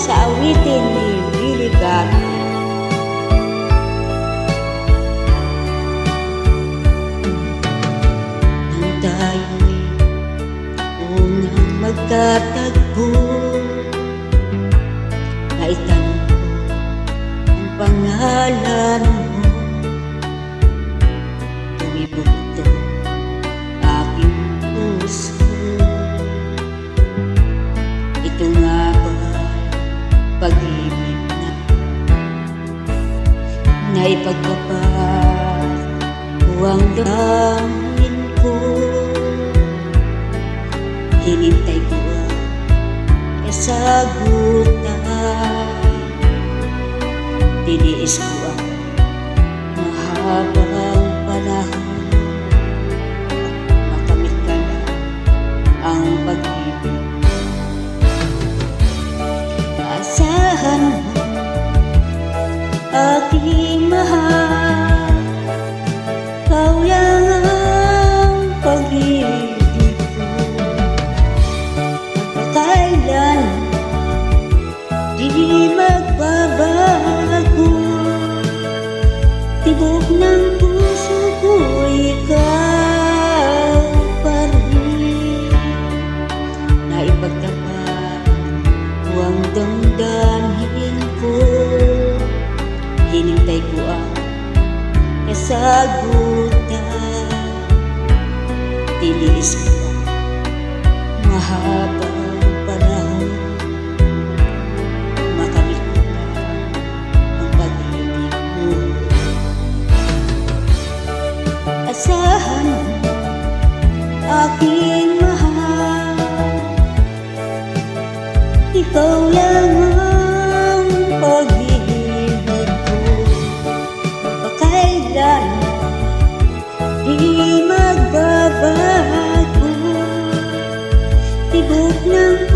sa awitin ni Billy Gatti. Nang tayo'y unang magkatagpo, naitanong ko ang pangalan mo. Tumibugto aking puso. Ito nga ba'y pag-ibig na ipagkapat ko ang damdamin ko? Hinintay ko ang kasagutan, tiniis ko ang mahabang panahon. Makamit ka na ang pag-ibig. Asahan mo, aking mahal, ikaw lang ang pag-ibig ko. Magpakailan di magbabago, tibok ng puso ko ikaw pa rin. Naipagtapat ko ang damdamin ko, hinintay ko ang kasagutan, tiniis ko ang mahabang panahon. Makamit ko na ang pag-ibig mo. Asahan mo, aking mahal, ikaw lang ang pag-ibig ko. Magpakailan di magbabago, tibok ng